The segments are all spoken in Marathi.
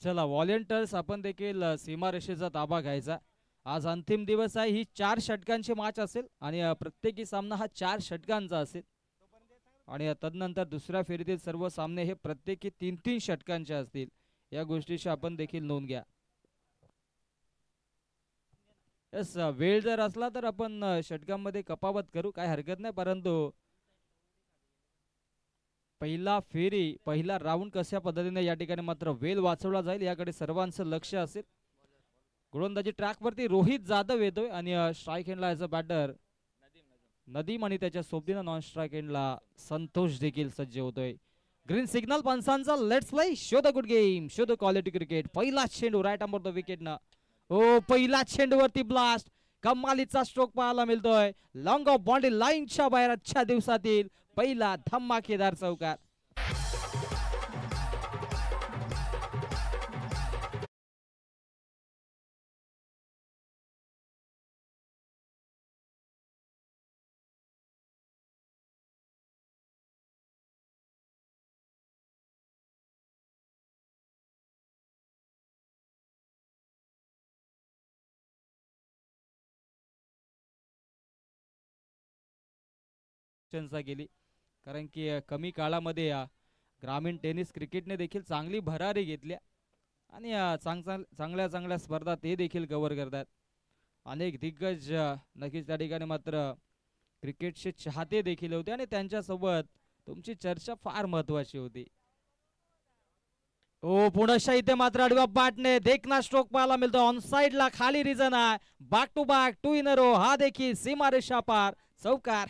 चला व्हॉलेंटियर्स आपण देखील सीमारेषेचा ताबा घ्यायचा. आज अंतिम दिवस आहे. ही 4 षटकांची मॅच असेल आणि प्रत्येकी सामना हा 4 षटकांचा असेल आणि तदनंतर दुसऱ्या फेरीतील सर्व सामने हे प्रत्येकी 3-3 षटकांचे असतील. या गोष्टीची आपण देखील नोंद घ्या. यस, वेळ जर असला तर आपण षटकांमध्ये कपावत करू, काय हरकत नाही. परंतु पहिला फेरी पहिला राऊंड कशा पद्धतीने या ठिकाणी मात्र वेळ वाचवला जाईल याकडे सर्वांचं लक्ष असेल. गोलंदाजी ट्रॅकवरती रोहित जाधव येतोय आणि स्ट्राईक एंडला ॲज अ बॅटर नदीम आणि त्याच्या सोबतीनं नॉन स्ट्राईक एंडला संतोष देखील सज्ज होतोय. ग्रीन सिग्नल पंचांचा let's play show the good game show the quality cricket. पहिला चेंडू राईट अंबर द विकेट ना. ओ पहिला चेंडूवरती ब्लास्ट, कमालीचा स्ट्रोक पाहायला मिळतोय. लॉंग ऑफ बॉडी लाईनच्या बाहेर आजच्या दिवसातील पहिला धमाकेदार चौकार. गेली कारण की कमी काळामध्ये ग्रामीण टेनिस क्रिकेटने देखील चांगली भरारी घेतल्या आणि चांगल्या चांगल्या स्पर्धा ते देखील कव्हर करतात. अनेक दिग्गज नक्कीच त्या ठिकाणी मात्र क्रिकेटचे चाहते देखील होते आणि त्यांच्यासोबत तुमची चर्चा फार महत्वाची होती. ओ पुनश्च इथे मात्र आडव्या बॅटने देखना स्ट्रोक पाहायला मिळतो. ऑन साइडला खाली रिझन आहे. Back to back 2 in a row. हा देखील सीमारेषा पार चौकार.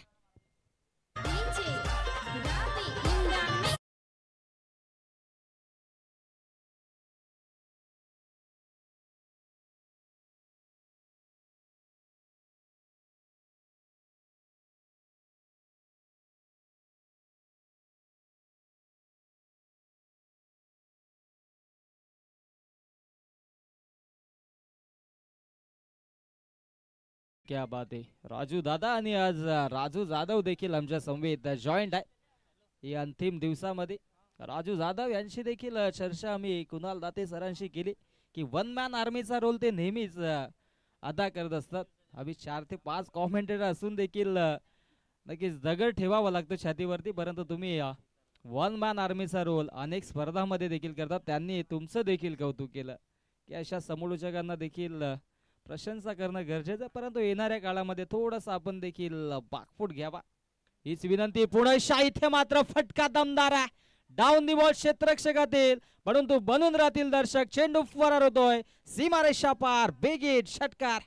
क्या बात आहे राजू दादा. आणि आज राजू जाधव देखील आमच्या समवेत जॉईंट आहे. या अंतिम दिवसामध्ये राजू जाधव यांची देखील चर्चा आम्ही कुणाल दाते सरांशी केली की वन मॅन आर्मीचा रोल ते नेहमीच अदा करत असतात. आम्ही 4 ते 5 कॉमेंटेटर असून देखील नक्कीच दगड ठेवावा लागतो छातीवरती. परंतु तुम्ही वन मॅन आर्मीचा रोल अनेक स्पर्धामध्ये देखील करतात. त्यांनी तुमचं देखील कौतुक केलं की अशा समालोचकांना देखील प्रशंसा करणं गरजेचं. परंतु येणाऱ्या काळामध्ये थोडंसं आपण देखील बागफूट घ्यावा हीच विनंती. पुन्हा इथे मात्र फटका दमदार आहे. डाऊन दी बॉल क्षेत्ररक्षकातील परंतु बनून राहतील दर्शक. चेंडू फरार होतोय सीमारेषा पार. बेगीट षटकार.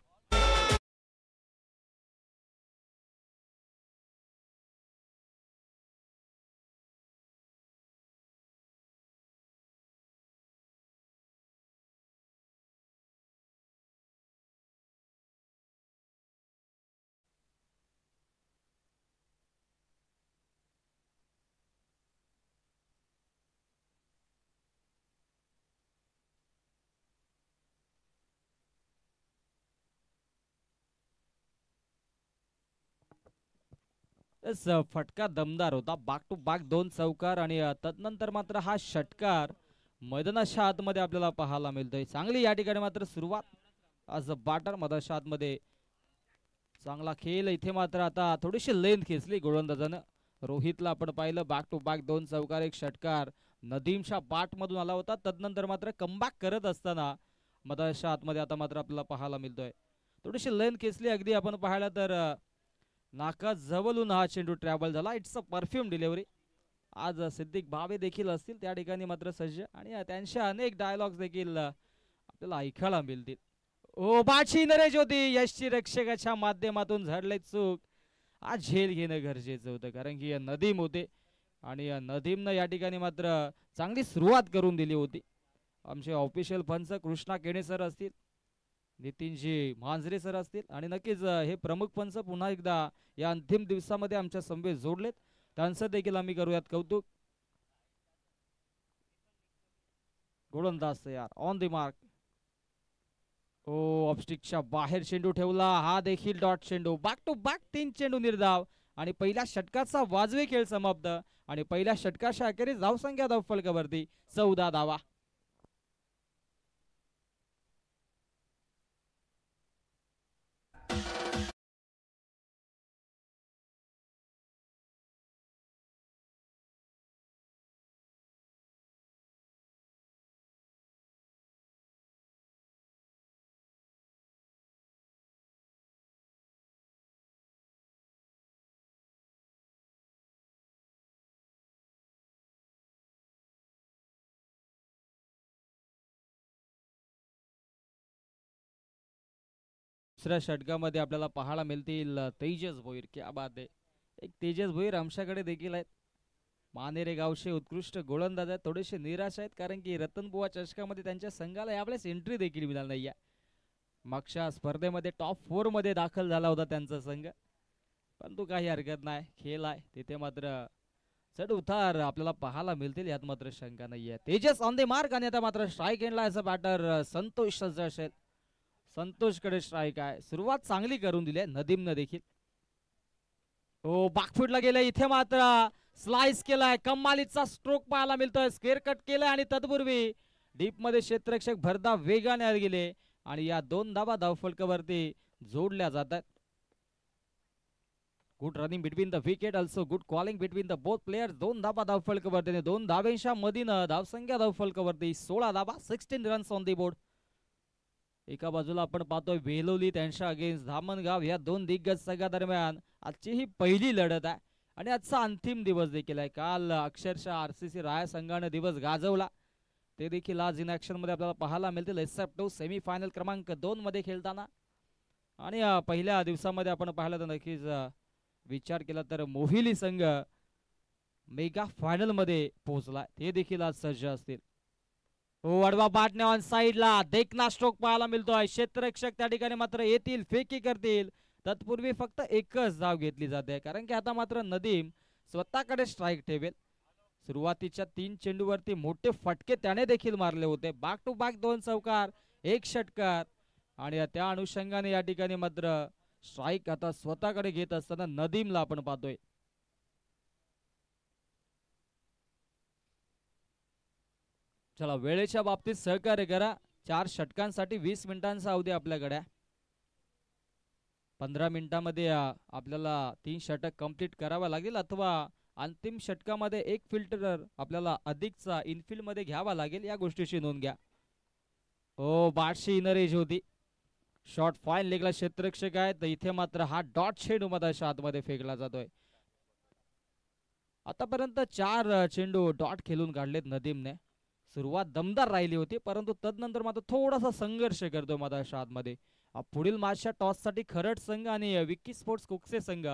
फटका दमदार होता. बाक टू बाक 2 चौकार आणि तदनंतर मात्र हा षटकार मैदानाच्या आतमध्ये आपल्याला पाहायला मिळतोय. चांगली या ठिकाणी मात्र सुरुवात आज बॅटर मैदानाच्या आतमध्ये चांगला खेळ. इथे मात्र आता थोडीशी लेंथ खेचली गोलंदाजानं. रोहितला आपण पाहिलं बॅक टू बॅक 2 चौकार 1 षटकार नदीमच्या बॅट मधून आला होता. तदनंतर मात्र कमबॅक करत असताना मैदानाच्या आतमध्ये आता मात्र आपल्याला पाहायला मिळतोय. थोडीशी लेंथ खेचली. अगदी आपण पाहिलं तर नाका जवळून हा चेंडू ट्रॅव्हल झाला. It's a perfume delivery. आज सिद्दीक भावे देखील असतील त्या ठिकाणी मात्र सज्ज आणि त्यांच्या अनेक डायलॉग्स देखील आपल्याला ऐकायला मिळतील. ओ बाची नरेश होती. यशची रक्षकाच्या माध्यमातून झडले चूक. आज झेल घेणं गरजेचं होतं कारण की नदीम होते आणि नदीमनं या ठिकाणी मात्र चांगली सुरुवात करून दिली होती. आमचे ऑफिशियल पंच कृष्णा केणे सर असतील, नितीनजी मांजरे सर असतील आणि नक्कीच हे प्रमुख पंच पुन्हा एकदा या अंतिम दिवसामध्ये आमच्या समवेत जोडलेत. त्यांचं देखील आम्ही करूयात कौतुक. गोलंदाज तयार ऑन द मार्क. ओ ऑफस्टिकच्या बाहेर चेंडू ठेवला. हा देखील डॉट चेंडू. बॅक टू बॅक 3 चेंडू निर्धाव आणि पहिल्या षटकाचा वाजवी खेळ समाप्त आणि पहिल्या षटकाच्या अखेरीस धावसंख्या धावफलकावरती 14 धावा. दुसऱ्या षटकामध्ये आपल्याला पाहायला मिळतील तेजस भोईर. क्या बात आहे. एक तेजस भोईर आमच्याकडे देखील आहेत. मानेरे गावचे उत्कृष्ट गोलंदाज आहेत. थोडेसे निराश आहेत कारण की रतनबुवा चषकामध्ये त्यांच्या संघाला यावेळेस एंट्री देखील मिळाली नाही आहे. मागच्या स्पर्धेमध्ये टॉप 4 मध्ये दाखल झाला होता त्यांचा संघ, परंतु काही हरकत नाही, खेळ आहे तिथे. मात्र चढ उतार आपल्याला पाहायला मिळतील यात मात्र शंका नाहीये. तेजस ऑन द मार्क आणि आता मात्र स्ट्राईक एंडला असं बॅटर संतोष सज्ज असेल. संतोषकडे स्ट्राईक आहे. सुरुवात चांगली करून दिली आहे नदीमनं देखील. हो बॅकफुटला गेले इथे मात्र स्लाइस केलाय. कमालीचा स्ट्रोक पाहायला मिळतोय. स्क्वेअर कट केलाय आणि तत्पूर्वी डीप मध्ये क्षेत्ररक्षक भरदा वेगाने गेले आणि या 2 धावा धावफलकावरती जोडल्या जातात. Good running between the wicket, also good calling between the both players. 2 धावा धावफलकावरती, 2 धावेंच्या मधीनं धावसंख्या धावफलकावरती 16 धावा, 16 रन्स ऑन दी बोर्ड. एका बाजूला आपण पाहतोय वेलोली त्यांच्या अगेन्स्ट धामणगाव या 2 दिग्गज संघादरम्यान आजची ही पहिली लढत आहे आणि आजचा अंतिम दिवस देखील आहे. काल अक्षरशः आरसीसी राया संघाने दिवस गाजवला, ते देखील आज इन ऍक्शन मध्ये आपल्याला पाहायला मिळतील. SF2 सेमीफायनल क्रमांक 2 मध्ये खेळताना. आणि पहिल्या दिवसामध्ये आपण पाहिलं तर नक्कीच विचार केला तर मोहिली संघ मेगा फायनल मध्ये पोहोचला, ते देखील आज सज्ज असतील. वडवा बाटणे ऑन साइडला देखना स्ट्रोक पाहायला मिळतोय. क्षेत्ररक्षक त्या ठिकाणी मात्र येतील, फेकी करतील. तत्पूर्वी फक्त एकच धाव घेतली जाते कारण की आता मात्र नदीम स्वतःकडे स्ट्राईक ठेवेल. सुरुवातीच्या 3 चेंडूवरती मोठे फटके त्याने देखील मारले होते. बॅक टू बॅक 2 चौकार, 1 षटकार आणि त्या अनुषंगाने या ठिकाणी मात्र स्ट्राईक आता स्वतःकडे घेत असताना नदीमला आपण पाहतोय. चला वेळेच्या बाबतीत सहकार्य करा. 4 षटकांसाठी 20 मिनिटांचा अवधी आपल्याकडे. 15 मिनिटांमध्ये आपल्याला 3 षटक कंप्लीट करावा लागेल अथवा अंतिम षटकामध्ये 1 फिल्टर आपल्याला अधिकचा इनफिल्ड मध्ये घ्यावा लागेल, या गोष्टीची नोंद घ्या. हो बाटशी इनरेज होती. शॉट फाईन लेगला क्षेत्ररक्षक आहे तर इथे मात्र हा डॉट चेंडू मध्ये आतमध्ये फेकला जातोय. आतापर्यंत 4 चेंडू डॉट खेळून काढलेत नदीमने. सुरुवात दमदार राहिली होती परंतु तदनंतर मात्र थोडासा संघर्ष करतो मधाच्या आतमध्ये. पुढील मॅचच्या टॉस साठी खरड संघ आणि विक्की स्पोर्ट्स कोकसे संघ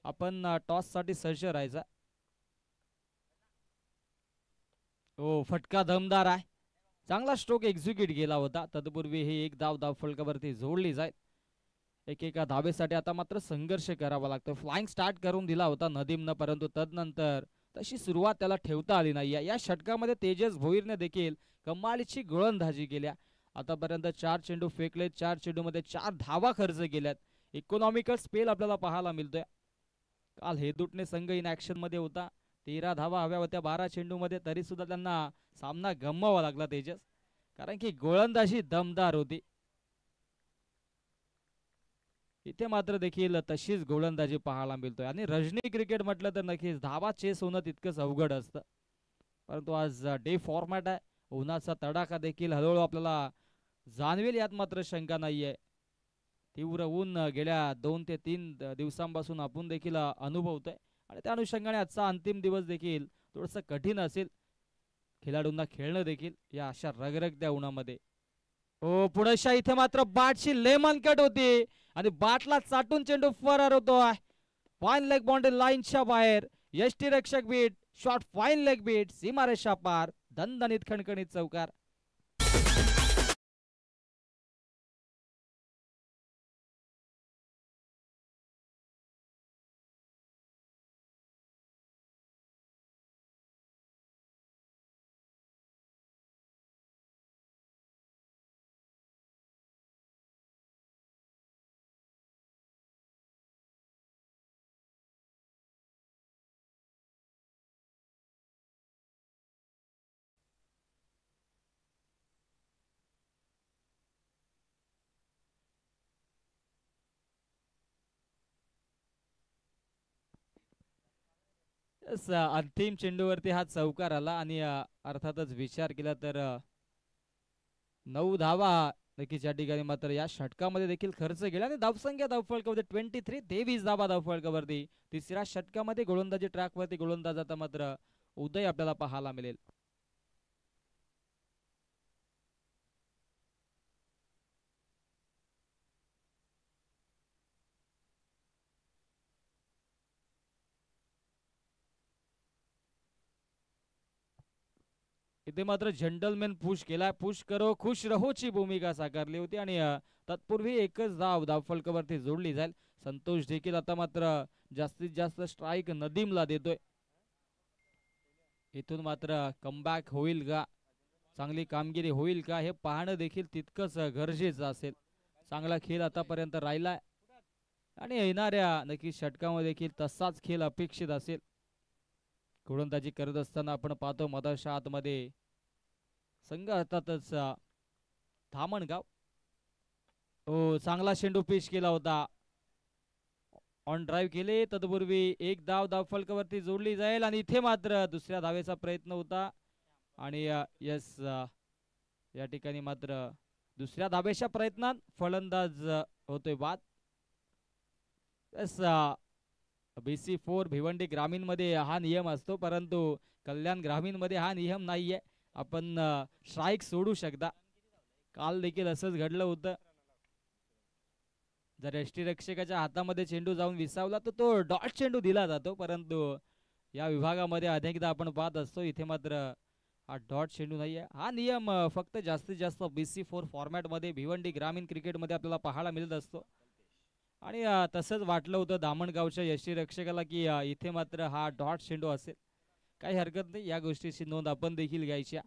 आपण टॉस साठी सज्ज राहायचा. हो फटका दमदार आहे. चांगला स्ट्रोक एक्झिक्यूट गेला होता. तत्पूर्वी ही 1 धाव धावफलकावरती जोडली जाईल. एकेका धावेसाठी आता मात्र संघर्ष करावा लागतो. फ्लाइंग स्टार्ट करून दिला होता नदीमनं परंतु तदनंतर तशी सुरुवात त्याला ठेवता आली नाही. या षटकामध्ये तेजस भोईरने देखील कमालीची गोलंदाजी केल्या. आतापर्यंत 4 चेंडू फेकले, 4 चेंडू मध्ये 4 धावा खर्च केल्यात. इकॉनॉमिकल स्पेल आपल्याला पाहायला मिळतोय. काल हेदुटणे संघ इन ऍक्शन मध्ये होता. 13 धावा हव्या होत्या 12 चेंडू मध्ये, तरी सुद्धा त्यांना सामना गमवावा लागला तेजस, कारण की गोलंदाजी दमदार होती. इथे मात्र देखील तशीच गोलंदाजी पाहायला मिळतोय. आणि रजनी क्रिकेट म्हटलं तर नक्कीच धावा चेस होणं तितकंच अवघड असतं, परंतु आज डे फॉर्मॅट आहे. उन्हाचा तडाखा देखील हळूहळू आपल्याला जाणवेल यात मात्र शंका नाहीये. तीव्र ऊन गेल्या 2 ते 3 दिवसांपासून आपण देखील अनुभवतोय आणि त्या अनुषंगाने आजचा अंतिम दिवस देखील थोडंसं कठीण असेल खेळाडूंना खेळणं देखील या अशा रगरगत्या उन्हामध्ये. हो पुढेशा इथे मात्र बाटची लेमन कट होती आणि बाटला चाटून चेंडू फरार होतोय. फाईन लेग बाउंड्री लाईनच्या बाहेर. यष्टी रक्षक beat, shot fine leg beat, सीमारेषा पार, दणदणीत खणखणीत चौकार. अंतिम चेंडूवरती हा चौकार आला आणि अर्थातच विचार केला तर 9 धावा नक्कीच या ठिकाणी मात्र या षटकामध्ये देखील खर्च केला आणि धावसंख्या धावफलकामध्ये 23, 23 धावा धावफलकावरती. तिसऱ्या षटकामध्ये गोलंदाजी ट्रॅकवरती गोलंदाज आता मात्र उदय आपल्याला पाहायला मिळेल. इथे मात्र जेंटलमॅन पुश केलाय, पुश करो खुश रहोची भूमिका साकारली होती आणि तत्पूर्वी एकच धाव धावफलकावरती जोडली जाईल. संतोष देखील आता मात्र जास्तीत जास्त स्ट्राईक नदीमला देतोय. इथून मात्र कमबॅक होईल का, चांगली कामगिरी होईल का हे पाहणं देखील तितकंच गरजेचं असेल. चांगला खेळ आतापर्यंत राहिलाय आणि येणाऱ्या नक्की षटकामध्ये देखील तसाच खेळ अपेक्षित असेल. गोलंदाजी करत असताना आपण पाहतो मधाच्या आतमध्ये संघ अर्थातच धामणगाव. हो, चांगला शेंडू पिच केला होता, ऑन ड्राईव्ह केले. तत्पूर्वी एक धाव धावफलकावरती जोडली जाईल आणि इथे मात्र दुसऱ्या धावेचा प्रयत्न होता आणि यस, या ठिकाणी मात्र दुसऱ्या धावेच्या प्रयत्नात फलंदाज होतोय बाद. यस, BC4 भिवंडी ग्रामीण मध्ये हा नियम असतो, परंतु कल्याण ग्रामीण मध्ये हा नियम नाहीये. आपण स्ट्राईक सोडू शकता. काल देखील असंच घडलं होतं. जर यष्टीरक्षकाच्या हातामध्ये चेंडू जाऊन विसावला तर तो डॉट चेंडू दिला जातो, परंतु या विभागामध्ये अनेकदा आपण पाहत असतो इथे मात्र हा डॉट चेंडू नाहीये. हा नियम फक्त जास्तीत जास्त BC4 फॉर्मॅट मध्ये भिवंडी ग्रामीण क्रिकेटमध्ये आपल्याला पाहायला मिळत असतो. आणि तसंच वाटलं होतं धामणगावच्या यष्टीरक्षकाला की इथे मात्र हा डॉट चेंडू असेल. काही हरकत नाही, या गोष्टीची नोंद आपण देखील घ्यायची.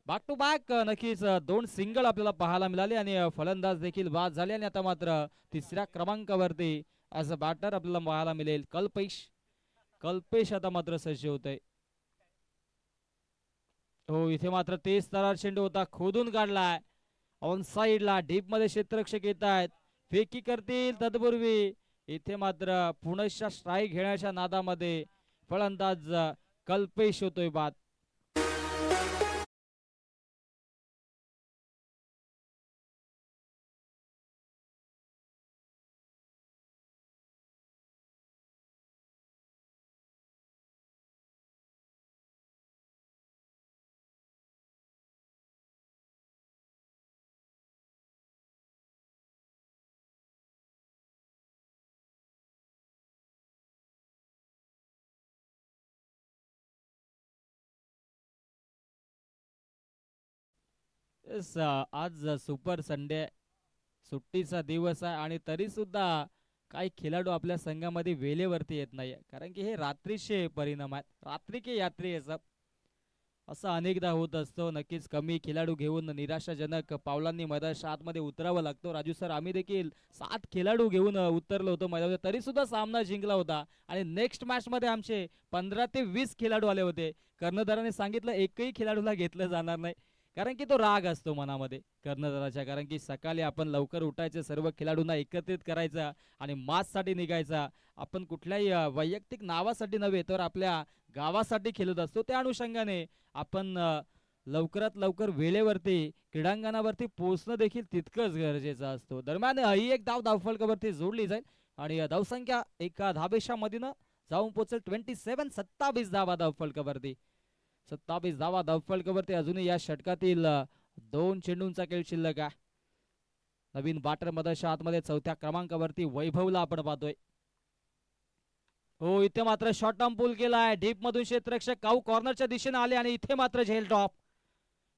बॅक टू बॅक नक्कीच दोन सिंगल आपल्याला पाहायला मिळाले आणि फलंदाज देखील बाद झाले आणि आता मात्र तिसऱ्या क्रमांकावरती ॲज अ बॅटर आपल्याला पाहायला मिळेल कल्पेश आता मात्र सज्ज होत आहे. हो, इथे मात्र तेज तरार चेंडू होता, खोदून काढलाय ऑन साइडला. डीप मध्ये क्षेत्ररक्षक येत आहेत, फेकी करतील. तत्पूर्वी इथे मात्र पुनश्च स्ट्राईक घेण्याच्या नादामध्ये फलंदाज कल्पेश होतोय बाद. आज सुपर संडे, सुट्टीचा दिवस आहे आणि तरी सुद्धा काही खेळाडू आपल्या संघामध्ये वेळेवरती येत नाही, कारण की हे रात्रीचे परिणाम आहेत. रात्री के यात्री असं अनेकदा होत असतं. नक्कीच कमी खेळाडू घेऊन निराशाजनक पावलांनी मैदानाच्या आतमध्ये उतरावं लागतो. राजू सर, आम्ही देखील 7 खेळाडू घेऊन उतरलो होतो मैदानात, तरी सुद्धा सामना जिंकला होता आणि नेक्स्ट मॅच मध्ये आमचे 15 ते 20 खेळाडू आले होते. कर्णधाराने सांगितलं एकही खेळाडूला घेतलं जाणार नाही, कारण की तो राग असतो मनामध्ये कर्णधाराच्या. कारण की सकाळी आपण लवकर उठायचं, सर्व खेळाडूंना एकत्रित करायचा आणि माचसाठी निघायचा. आपण कुठल्याही वैयक्तिक नावासाठी नव्हे तर आपल्या गावासाठी खेळत असतो. त्या अनुषंगाने आपण लवकरात लवकर वेळेवरती क्रीडांगणावरती पोहोचणं देखील तितकंच गरजेचं असतो. दरम्यान ही एक धाव धावफलकावरती जोडली जाईल आणि धावसंख्या एका धावेच्या मधीनं जाऊन पोहोचेल 27 धावा धावफलकावरती. 27 धावा धावफलकावरती. अजूनही या षटकातील 2 चेंडूंचा खेळ शिल्लक आहे. नवीन बॅटर मधाच्या आतमध्ये चौथ्या क्रमांकावरती वैभवला आपण पाहतोय. हो, इथे मात्र शॉर्ट टर्म पूल केलाय, डीप मधून क्षेत्ररक्षक काऊ कॉर्नरच्या दिशेने आले आणि इथे मात्र झेल drop.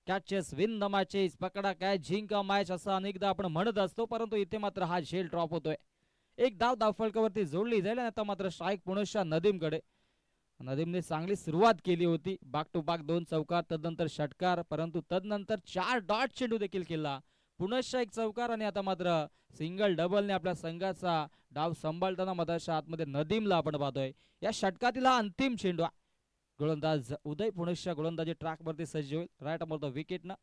Catches win the matches, पकडा कॅच जिंका मॅच असं अनेकदा आपण म्हणत असतो, परंतु इथे मात्र हा झेल ड्रॉप होतोय. एक धाव धावफलकावरती जोडली जाईल आणि आता मात्र स्ट्राईक पुनश्च नदीमकडे. नदीमने चांगली सुरुवात केली होती, बॅक टू बॅक 2 चौकार, तदनंतर षटकार, परंतु तदनंतर 4 डॉट चेंडू देखील केला, पुनश्च एक चौकार आणि आता मात्र सिंगल डबलने आपल्या संघाचा डाव सांभाळताना मधाच्या आतमध्ये नदीमला आपण पाहतोय. या षटकातील हा अंतिम चेंडू. गोलंदाज उदय पुनश्च गोलंदाजी ट्रॅक वरती सज्ज होईल, राईट अबाउट द विकेट ना.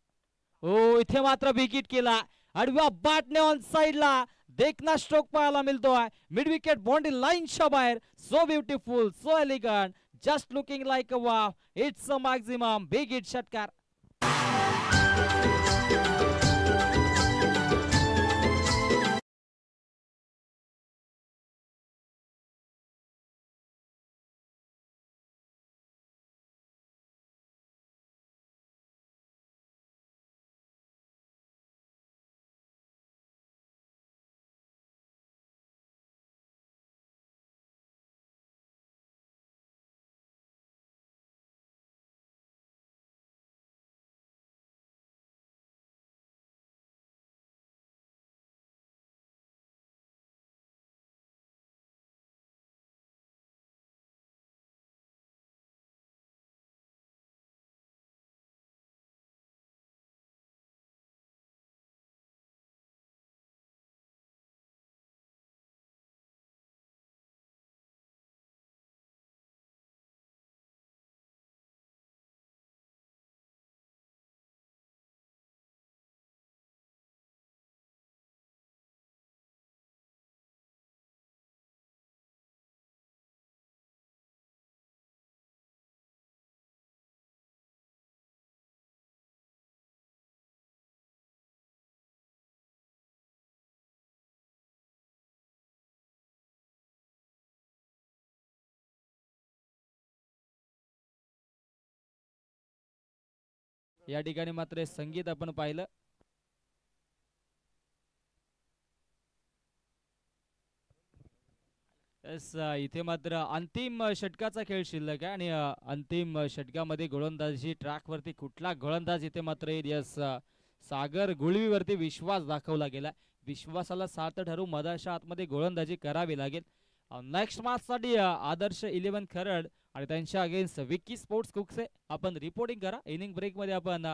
हो, इथे मात्र विकेट केला, आडव्या बॅटने ऑन साइडला देखना स्ट्रोक पाहायला मिळतोय मिड विकेट बाउंड्री लाईनच्या बाहेर. So beautiful, so elegant, just looking like a wow. It's a maximum big hit षटकार. या ठिकाणी मात्र हे संगीत आपण पाहिलं. इथे मात्र अंतिम षटकाचा खेळ शिल्लक आहे आणि अंतिम षटकामध्ये गोलंदाजी ट्रॅकवरती कुठला गोलंदाज इथे मात्र येईल. यस, सागर गुळवीवरती विश्वास दाखवला गेला. विश्वासाला साथ ठरू मधाच्या आतमध्ये गोलंदाजी करावी लागेल. नेक्स्ट मॅच साठी आदर्श 11 खरड आणि त्यांच्या अगेन्स्ट विकी स्पोर्ट्स कुकसे आपण रिपोर्टिंग करा. इनिंग ब्रेक मध्ये आपण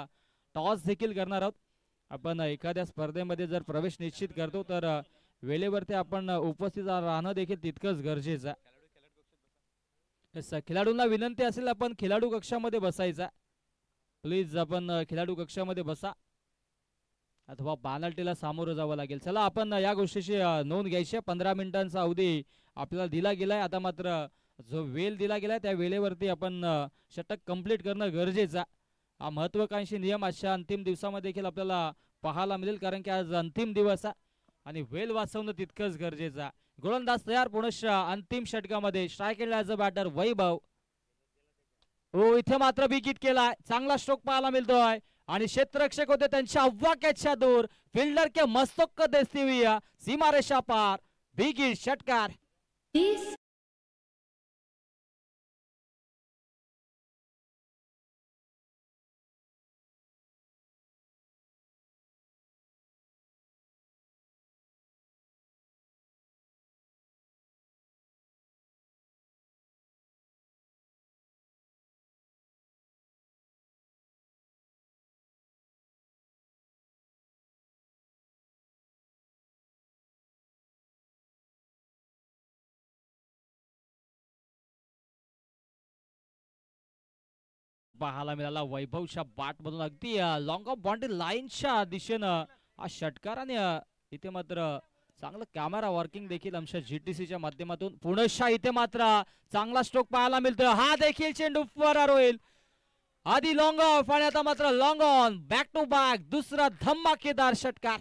टॉस देखील करणार आहोत. आपण एखाद्या स्पर्धेमध्ये जर प्रवेश निश्चित करतो तर वेळेवरती आपण उपस्थित राहणं देखील तितकंच गरजेचं आहे. खेळाडूंना विनंती असेल आपण खेळाडू कक्षामध्ये बसायचा. प्लीज आपण खेळाडू कक्षामध्ये बसा अथवा पेनल्टीला सामोरं जावं लागेल. चला आपण या गोष्टीची नोंद घ्यायची. 15 मिनिटांचा अवधी आपल्याला दिला गेलाय. आता मात्र जो वेळ दिला गेलाय त्या वेळेवरती आपण षटक कंप्लीट करणं गरजेचं. हा महत्वाकांक्षी नियम आजच्या अंतिम दिवसामध्ये देखील आपल्याला पाहायला मिळेल, कारण की आज अंतिम दिवस आहे आणि वेळ वाचवणं तितकंच गरजेचं. गोलंदाज तयार पुनश्च अंतिम षटकामध्ये. स्ट्राईक ॲज अ बॅटर वैभव. हो, इथे मात्र विकेट केलाय. चांगला स्ट्रोक पाहायला मिळतोय आणि क्षेत्ररक्षक होते त्यांच्या अव्वा दूर. फिल्डर के मस्तक को देखते हुए सीमा रेषा पार. विकेट षटकार. पाहायला मिळाला वैभवच्या बॅट मधून अगदी लॉंग ऑफ बाउंड्री लाईनच्या दिशेनं हा षटकार आणि इथे मात्र चांगलं कॅमेरा वर्किंग देखील आमच्या जीटीसीच्या माध्यमातून. पुनश्च इथे मात्र चांगला स्ट्रोक पाहायला मिळतोय. हा देखील चेंडू फरार होईल. आधी लॉंग ऑफ आणि आता मात्र long on. Back to back दुसरा धमाकेदार षटकार.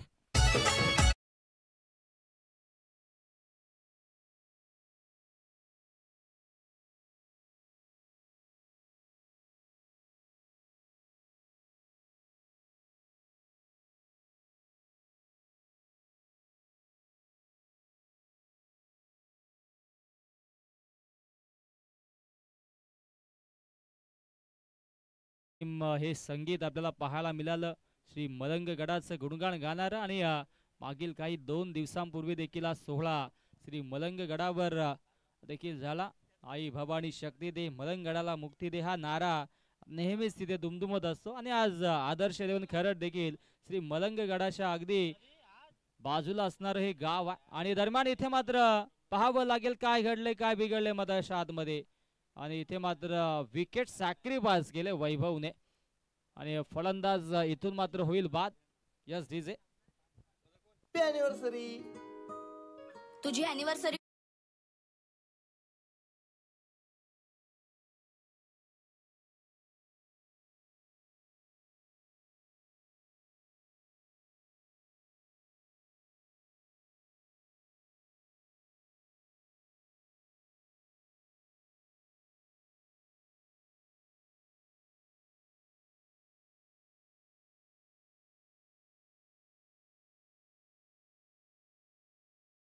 हे संगीत आपल्याला पाहायला मिळालं. श्री मलंग गडाचं गुणगान गाणार आणि मागील काही 2 दिवसांपूर्वी देखील हा सोहळा श्री मलंग गडावर देखील झाला. आई भवानी शक्ती दे, मलंगगडाला मुक्ती दे हा नारा नेहमीच तिथे दुमदुमत असतो आणि आज आदर्श 11 खरड देखील श्री मलंग गडाच्या अगदी बाजूला असणार हे गाव आहे. आणि दरम्यान इथे मात्र पाहावं लागेल काय घडले काय बिघडले मधाच्या आतमध्ये. आणि इथे मात्र विकेट सॅक्रिफाइस केले वैभवने आणि फलंदाज इथून मात्र होईल बाद. यस डीजे, तुझी अॅनिव्हर्सरी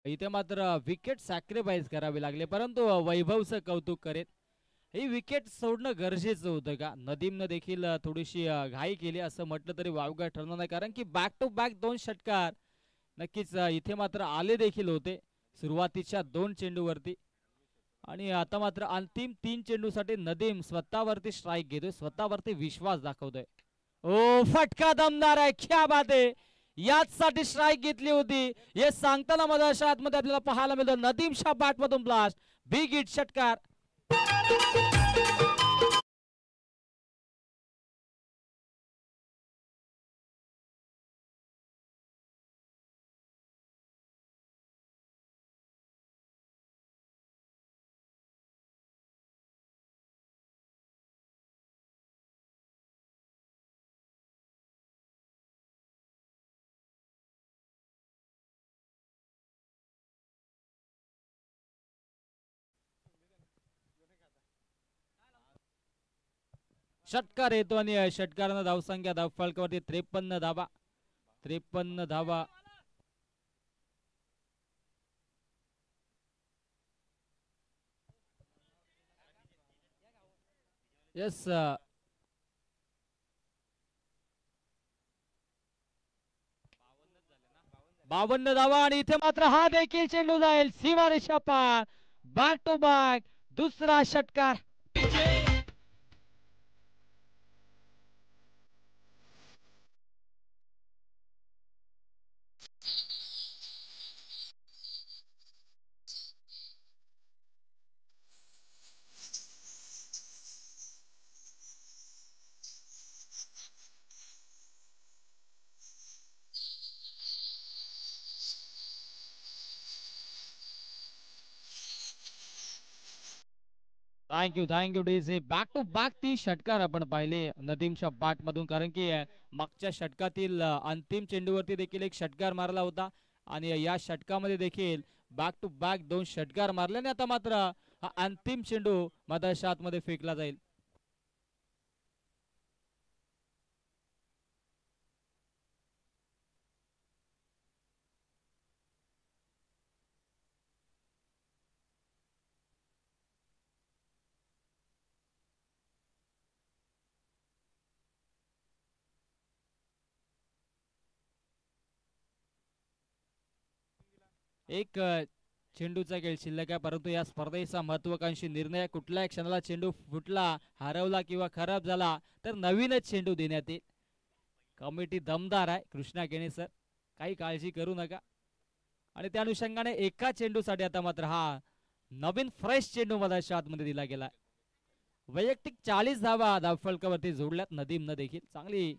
इथे मात्र विकेट सॅक्रिफाइस करावे लागले, परंतु वैभवचं कौतुक करेल. ही विकेट सोडणं गरजेचं होतं का? नदीमनं देखील थोडीशी घाई केली असं म्हटलं तरी वावगं ठरणार नाही, कारण की बॅक टू बॅक 2 षटकार नक्कीच इथे मात्र आले देखील होते सुरुवातीच्या 2 चेंडूवरती. आणि आता मात्र अंतिम 3 चेंडूसाठी नदीम स्वतःवरती स्ट्राईक घेतोय, स्वतःवरती विश्वास दाखवतोय. ओ फटका दमदार आहे, क्या बात आहे. याचसाठी स्ट्राईक घेतली होती हे सांगताना मधाच्या आतमध्ये आपल्याला पाहायला मिळतं. नदीमच्या बॅट मधून ब्लास्ट, बिग हिट षटकार. षटकार येतो आणि षटकारानं धावसंख्या धावफलकावरती 53 धावा. 53 धावा. येस 52 धावा आणि इथे मात्र हा देखील चेंडू जाईल सीमारेषा पार. बॅक टू बॅक दुसरा षटकार. Thank you DJ. Back to back 3 षटकार आपण पाहिले नदीमच्या बॅट मधून, कारण की मागच्या षटकातील अंतिम चेंडूवरती देखील एक षटकार मारला होता आणि या षटकामध्ये देखील बॅक टू बॅक 2 षटकार मारल्याने आता मात्र हा अंतिम चेंडू मधाच्या आतमध्ये फेकला जाईल. एक चेंडूचा खेळ शिल्लक आहे, परंतु या स्पर्धेचा महत्वाकांक्षी निर्णय कुठल्याही क्षणाला चेंडू फुटला, हरवला किंवा खराब झाला तर नवीनच चेंडू देण्यात येईल. कमिटी दमदार आहे कृष्णा केणे सर, काही काळजी करू नका. आणि त्या अनुषंगाने एका चेंडूसाठी आता मात्र हा नवीन फ्रेश चेंडू मधाच्या आतमध्ये दिला गेला. वैयक्तिक 40 धावा धावफलकावरती जोडल्यात नदीमनं देखील. चांगली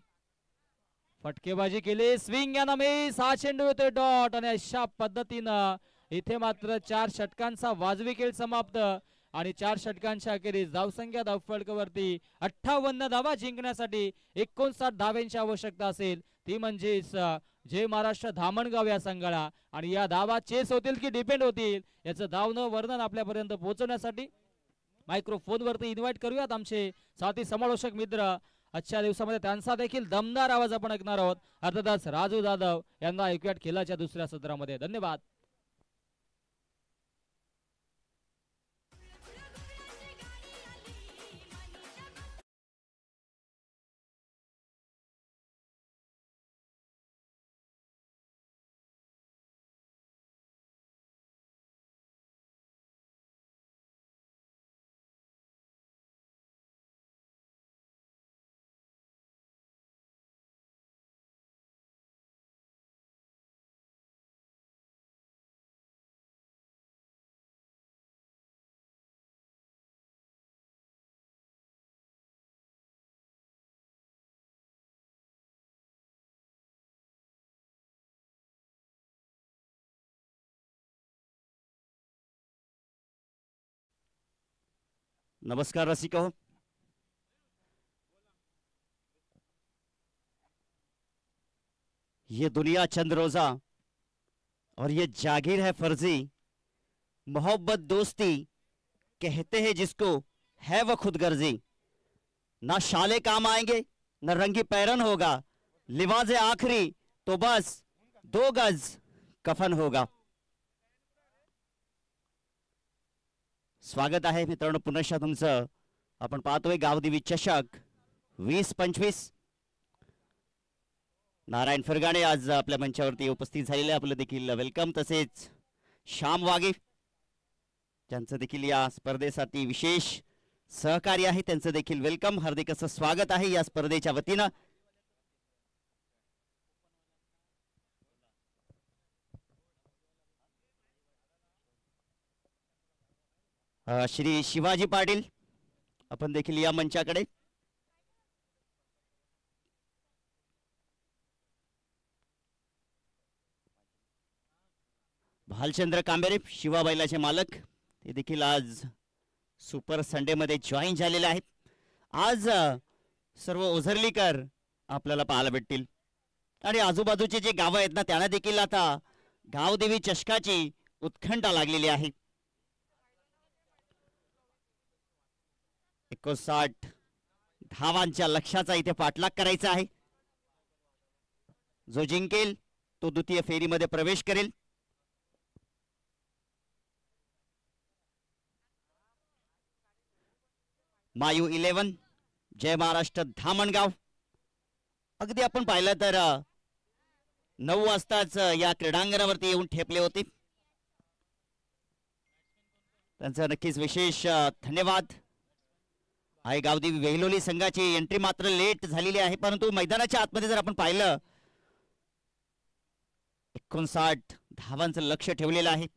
फटकेबाजी केली, स्विंग या मिस. हा चेंडू येतोय डॉट आणि अशा पद्धतीनं इथे मात्र 4 षटकांचा वाजवी खेळ समाप्त आणि 4 षटकांच्या अखेरीस धावसंख्या धावफलकावरती 58 धावा जिंकण्यासाठी 59 धाव्यांची आवश्यकता असेल, ती म्हणजेच जय महाराष्ट्र धामणगाव या संघाला. आणि या धावा चेस होतील की डिपेंड होतील याचं धावनं वर्णन आपल्यापर्यंत पोहोचवण्यासाठी मायक्रोफोन वरती इन्व्हाइट करूयात आमचे साथी समालोचक मित्र. आजच्या दिवसामध्ये त्यांचा देखील दमदार आवाज आपण ऐकणार आहोत. अर्थातच राजू जाधव यांना ऐकूयात खेळाच्या दुसऱ्या सत्रामध्ये. धन्यवाद. नमस्कार रसिको, ये दुनिया चंद रोजा और ये जागीर है फर्जी. मोहब्बत दोस्ती कहते हैं जिसको है वह खुद गर्जी. ना शाले काम आएंगे न रंगी पैरन होगा, लिवाजे आखरी तो बस 2 गज कफन होगा. स्वागत आहे मित्रांनो पुनश्च तुमचं. आपण पाहतोय गावदेवी चषक 20-25. नारायण फरगाणे आज आपल्या मंचावरती उपस्थित झालेले, आपलं देखील वेलकम. तसेच श्याम वागे ज्यांचं देखील या स्पर्धेसाठी विशेष सहकार्य आहे, त्यांचं देखील वेलकम. हार्दिक असं स्वागत आहे या स्पर्धेच्या वतीनं. श्री शिवाजी पाटील आपण देखील या मंचाकडे. भालचंद्र कांबेरे शिवा बैलाचे मालक, ते देखील आज सुपर संडे मध्ये जॉईन झालेले आहेत. आज सर्व ओझरलीकर आपल्याला पाहायला भेटतील आणि आजूबाजूचे जे गाव आहेत ना त्यांना देखील आता गावदेवी चषकाची उत्कंठा लागलेली आहे. 59 धावांच्या लक्ष्याचा इथे पाठलाग करायचा आहे. जो जिंकेल तो द्वितीय फेरीमध्ये प्रवेश करेल. मायू 11 जय महाराष्ट्र धामणगाव. अगदी आपण पाहिलं तर 9 वाजताच या क्रीडांगणावरती येऊन ठेपले होते. त्यांचा नक्कीच विशेष धन्यवाद. आहे गावदेवी वेहिलोली संघाची एंट्री मात्र लेट झालेली आहे, परंतु मैदानाच्या आतमध्ये जर आपण पाहिलं 59 धावांचं लक्ष ठेवलेलं आहे.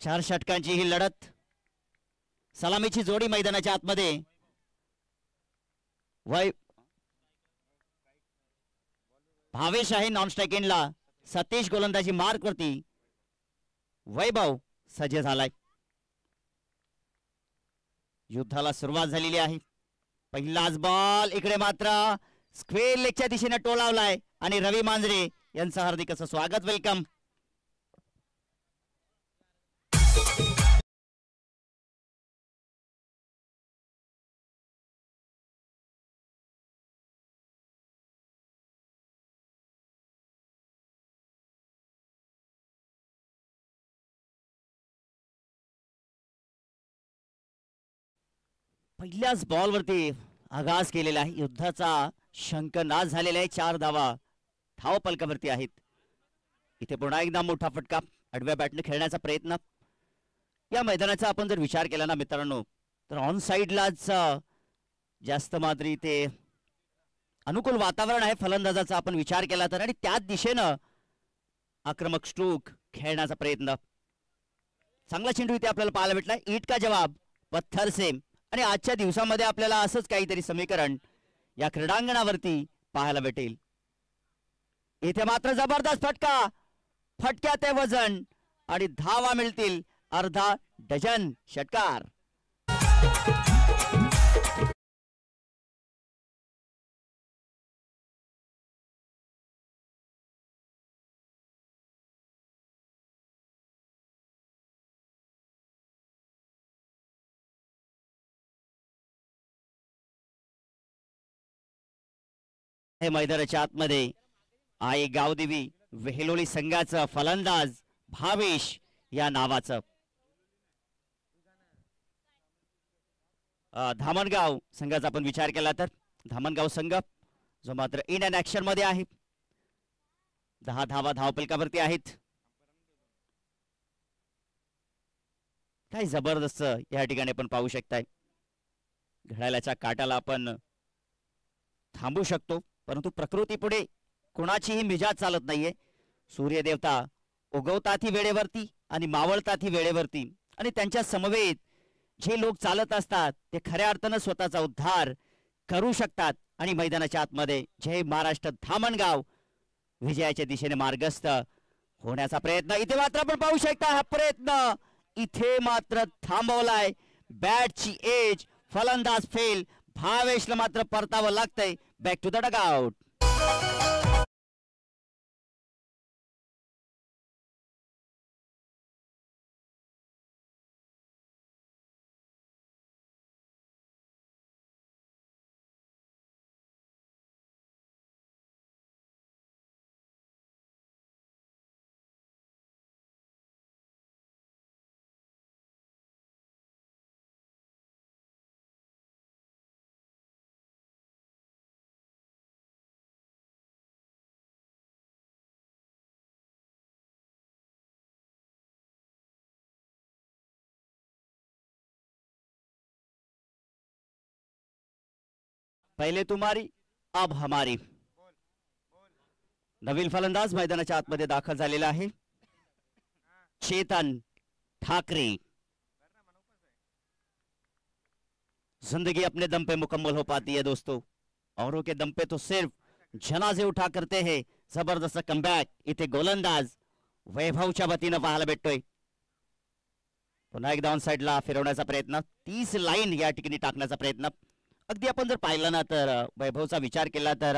चार षटकांची ही लढत. सलामीची जोडी मैदानाच्या आतमध्ये. भावेश आहे नॉन स्ट्राइक एंडला. सतीश गोलंदाजी मार्क वरती. वैभव सज्ज झालाय. युद्धाला सुरुवात झालेली आहे. पहिलाच बॉल इकडे मात्र स्क्वेअर लेगच्या दिशेने टोलावलाय आणि रवी मांजरे यांचं हार्दिक असं स्वागत, वेलकम. पहिल्याच बॉलवरती आगाज केलेला आहे. युद्धाचा शंखनाद झालेला आहे. 4 धावा धाव पलकावरती आहेत. इथे पुन्हा एकदा मोठा फटका. आडव्या बॅटने खेळण्याचा प्रयत्न. या मैदानाचा आपण जर विचार केला ना मित्रांनो, तर ऑन साइडलाच जास्त मात्र इथे अनुकूल वातावरण आहे फलंदाजाचा आपण विचार केला तर, आणि त्याच दिशेनं आक्रमक स्ट्रोक खेळण्याचा प्रयत्न. चांगला चेंडू इथे आपल्याला पाहायला भेटला. ईट का जवाब पत्थर से. आणि आजच्या दिवसामध्ये आपल्याला असंच काहीतरी समीकरण या क्रीडांगणावरती पाहायला भेटेल. इथे मात्र जबरदस्त फटका. फटक्यात आहे वजन आणि धावा मिळतील अर्धा डझन. षटकार. हे मैदानाच्या आतमध्ये आहे गावदेवी वेहिलोली संघाचा फलंदाज भावेश या नावाचं. धामणगाव संघाचा आपण विचार केला तर धामणगाव संघ जो मात्र इन अँड ऍक्शन मध्ये आहे. 10 धावा धावपलकावरती आहेत. काय जबरदस्त या ठिकाणी आपण पाहू शकताय. घड्याळाच्या काटाला आपण थांबू शकतो, परंतु प्रकृती पुढे कोणाचीही मिजाज चालत नाहीये. सूर्यदेवता उगवतातही वेळेवरती आणि मावळतातही वेळेवरती, आणि त्यांच्या समवेत जे लोक चालत असतात ते खऱ्या अर्थानं स्वतःचा उद्धार करू शकतात. आणि मैदानाच्या आतमध्ये जय महाराष्ट्र धामणगाव विजयाच्या दिशेने मार्गस्थ होण्याचा प्रयत्न. इथे मात्र आपण पाहू शकता हा प्रयत्न इथे मात्र थांबवलाय. बॅटची एज, फलंदाज फेल. भावेशला मात्र परतावं लागतंय. Back to the dugout. पहिले तुम्हारी अब हमारी. नवीन फलंदाज मैदानाच्या आतमध्ये दाखल झालेला आहे. चेतन ठाकरे. जिंदगी अपने दम पे मुकम्मल हो पाती है दोस्तों, औरों के दम पे तो सिर्फ जनाजे उठा करते हैं. जबरदस्त कमबॅक इथे गोलंदाज वैभवच्या वतीनं पाहायला भेटतोय. पुन्हा एकदा ऑन साइडला फिरवण्याचा प्रयत्न. 30 लाईन या ठिकाणी टाकण्याचा प्रयत्न. अगदी आपण जर पाहिलं ना तर वैभवचा विचार केला तर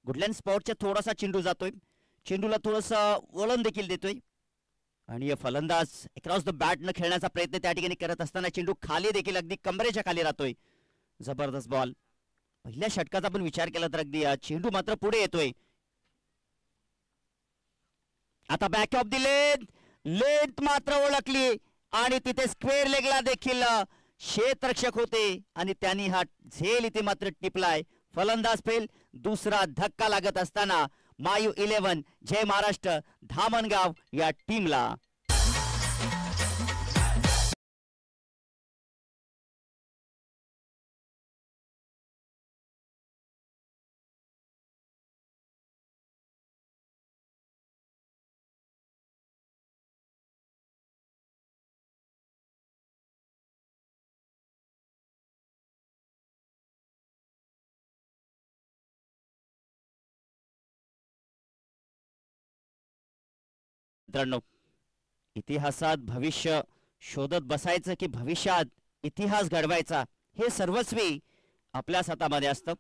गुडलँड स्पॉटच्या थोडासा चेंडू जातोय. चेंडूला थोडंसं वळण देखील देतोय आणि फलंदाज अक्रॉस द बॅट न खेळण्याचा प्रयत्न त्या ठिकाणी करत असताना चेंडू खाली देखील अगदी कमरेच्या खाली राहतोय. जबरदस्त बॉल. पहिल्या षटकाचा आपण विचार केला तर अगदी चेंडू मात्र पुढे येतोय. आता बॅक ऑफ दी लेंथ मात्र ओळखली आणि तिथे स्क्वेअर लेगला देखील क्षेत्ररक्षक होते आणि त्यांनी हा झेल इथे मात्र टिपलाय. फलंदाज फेल. दुसरा धक्का लागत असताना मायू 11 जय महाराष्ट्र धामणगाव या टीमला. मित्रांनो, इतिहासात भविष्य शोधत बसायचं की भविष्यात इतिहास घडवायचा हे सर्वस्वी आपल्याच हातामध्ये असतं.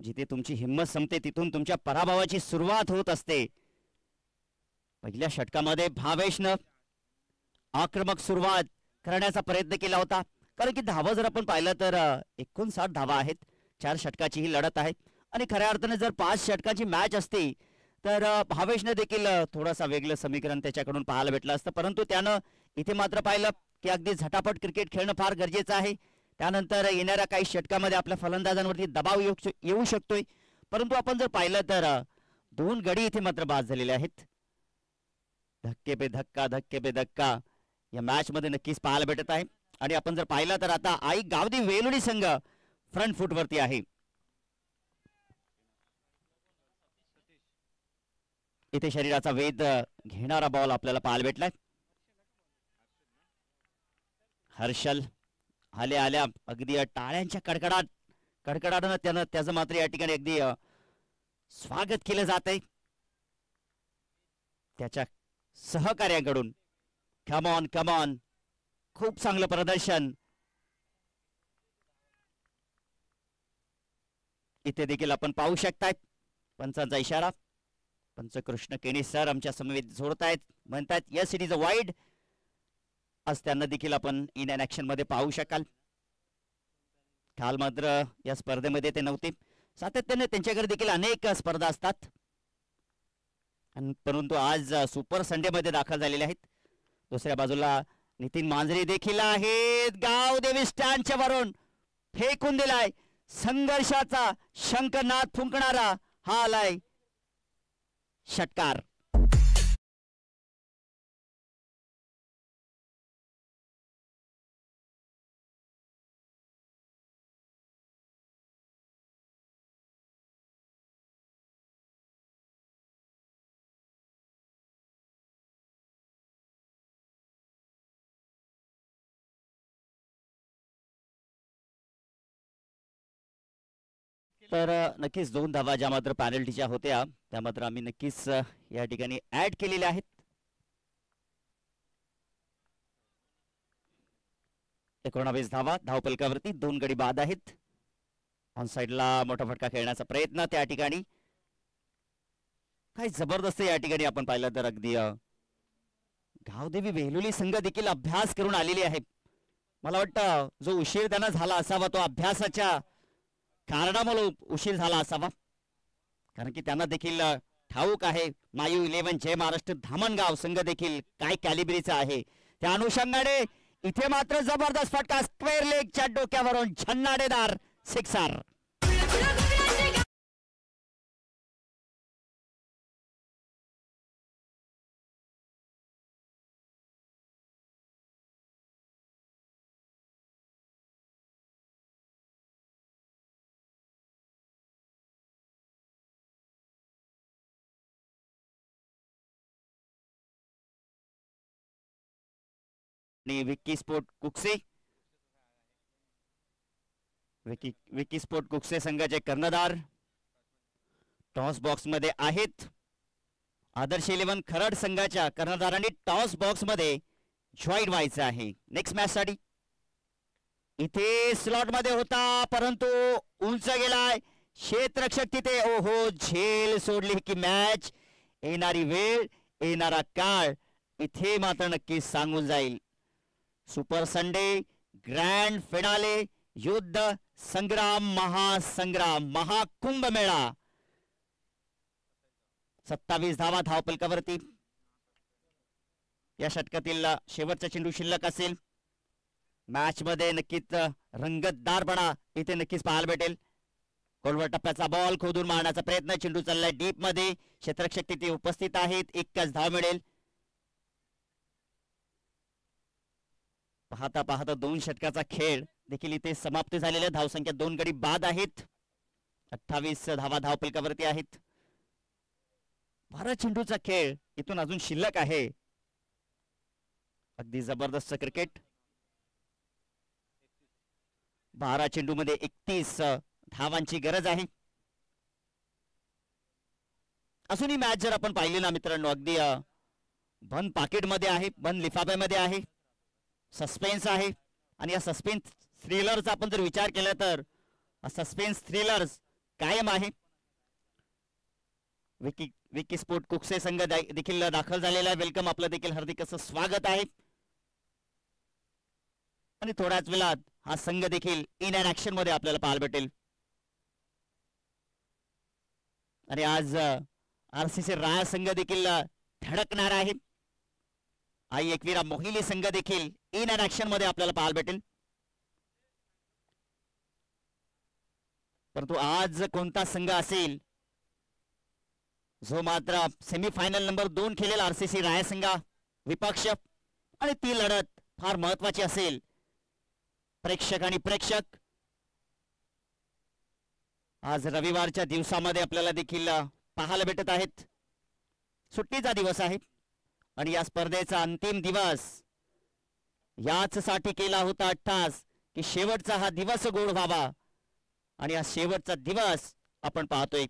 जिथे तुमची हिंमत संपते तिथून तुमच्या पराभवाची सुरुवात होत असते. पहिल्या षटकामध्ये भावेशनं आक्रमक सुरुवात करण्याचा प्रयत्न केला होता, कारण की धावा जर आपण पाहिलं तर 59 धावा आहेत. 4 षटकाची ही लढत आहे आणि खऱ्या अर्थाने जर 5 षटकाची मॅच असती तर भावेशने देखील थोडासा वेगळं समीकरण त्याच्याकडून पाहायला भेटलं असतं. परंतु त्यानं इथे मात्र पाहिलं की अगदी झटापट क्रिकेट खेळणं फार गरजेचं आहे. त्यानंतर येणाऱ्या काही षटकामध्ये आपल्या फलंदाजांवरती दबाव येऊ शकतोय. परंतु आपण जर पाहिलं तर 2 गडी इथे मात्र बाद झालेले आहेत. धक्के पे धक्का या मॅच मध्ये नक्कीच पाहायला भेटत आहे. आणि आपण जर पाहिलं तर आता आई गावदी वेलुडी संघ फ्रंट फूट वरती आहे. इथे शरीराचा वेध घेणारा बॉल आपल्याला पाहायला भेटलाय. हर्षल आल्या अगदी टाळ्यांच्या कडकडाटानं त्यानं त्याचं मात्र या ठिकाणी अगदी स्वागत केलं जात आहे त्याच्या सहकार्यांकडून. कम ऑन खूप चांगलं प्रदर्शन. इथे देखील आपण पाहू शकताय पंचांचा इशारा. पंच कृष्ण केणी सर आमच्या समवेत जोडतायत, म्हणतात yes it is a wide. आज त्यांना देखील आपण इन अँड ऍक्शन मध्ये पाहू शकाल. काल मात्र या स्पर्धेमध्ये ते नव्हते. सातत्याने त्यांच्याकडे देखील अनेक स्पर्धा असतात, परंतु आज सुपर संडे मध्ये दाखल झालेले आहेत. दुसऱ्या बाजूला नितीन मांजरे देखील आहेत. गावदेवी स्टँडच्या वरून फेकून दिलाय. संघर्षाचा शंखनाद फुंकणारा हा आलाय षटकार. तर नक्कीच 2 धावा ज्या मात्र पॅनल्टीच्या होत्या त्या मात्र आम्ही नक्कीच या ठिकाणी ऍड केलेल्या आहेत. 19 धावा धावपलकावरती. 2 गडी बाद आहेत. ऑन साइडला मोठा फटका खेळण्याचा प्रयत्न त्या ठिकाणी. काय जबरदस्त या ठिकाणी आपण पाहिलं तर अगदी गावदेवी वेलुली संघ देखील अभ्यास करून आलेली आहे. मला वाटतं जो उशीर त्यांना झाला असावा तो अभ्यासाच्या कारणामुळे उशीर झाला असावा, कारण की त्यांना देखील ठाऊक आहे मायू 11 जय महाराष्ट्र धामणगाव संघ देखील काय कॅलिबरीचा आहे. त्या अनुषंगाने इथे मात्र जबरदस्त फटका स्क्वेअर लेगच्या डोक्यावरून झन्नाडेदार सिक्सर. विक्की स्पोर्ट कुक्से संघाचे कर्णधार टॉस बॉक्स मध्ये आहेत. आदर्श 11 खरड संघाच्या कर्णधारांनी टॉस बॉक्स मध्ये जॉईन व्हायचं आहे नेक्स्ट मॅच साठी. इथे स्लॉट मध्ये होता परंतु उंच गेलाय. क्षेत्ररक्षक तिथे ओहो झेल सोडली की मॅच. येणारी वेळ येणारा काळ इथे मात्र नक्कीच सांगून जाईल. सुपर संडे, ग्रँड फिनाले, युद्ध संग्राम, महासंग्राम, महाकुंभ मेळा. 27 धावा धावपलकावरती. या षटकातील शेवटचा चेंडू शिल्लक असेल. मॅच मध्ये नक्कीच रंगतदारपणा इथे नक्कीच पाहायला भेटेल. खोलवर टप्प्याचा बॉल खोदून मारण्याचा प्रयत्न. चेंडू चाललाय डीप मध्ये. क्षेत्ररक्षक तिथे उपस्थित आहेत. एकच धाव मिळेल. पाहता पाहता 2 षटकाचा खेळ देखील इथे समाप्ती झालेला. धावसंख्या 2 गडी बाद आहेत. 28 धावा धावपलकावरती आहेत. 12 चेंडूचा खेळ इथून अजून शिल्लक आहे. अगदी जबरदस्त क्रिकेट. 12 चेंडू मध्ये 31 धावांची गरज आहे. अजूनही मॅच जर आपण पाहिली ना मित्रांनो, अगदी बंद पाकिट मध्ये आहे, बंद लिफाफ्यामध्ये आहे. सस्पेन्स आहे. आणि या सस्पेन्स थ्रिलरचा आपण जर विचार केला तर सस्पेन्स थ्रिलर्स कायम आहे. विकी स्पोर्ट कुकसे संघ देखील दाखल झालेला आहे. वेलकम, आपलं देखील हार्दिक असं स्वागत आहे. आणि थोड्याच वेळात हा संघ देखील इन अँड ऍक्शन मध्ये आपल्याला पाहायला भेटेल. आणि आज आरसीसी राया संघ देखील धडकणार आहे. आई एकवीरा मोहिली संघ देखील इन अँड ऍक्शन मध्ये आपल्याला पाहायला भेटेल. परंतु आज कोणता संघ असेल जो मात्र सेमीफायनल नंबर 2 खेळेल आरसीसी राया संघ विपक्ष, आणि ती लढत फार महत्वाची असेल. प्रेक्षक आणि प्रेक्षक आज रविवारच्या दिवसामध्ये आपल्याला देखील पाहायला भेटत आहेत. सुट्टीचा दिवस आहे आणि या स्पर्धेचा अंतिम दिवस याच साठी केला होता 28 की शेवटचा हा दिवस गोड व्हावा. आणि हा शेवटचा दिवस आपण पाहतोय.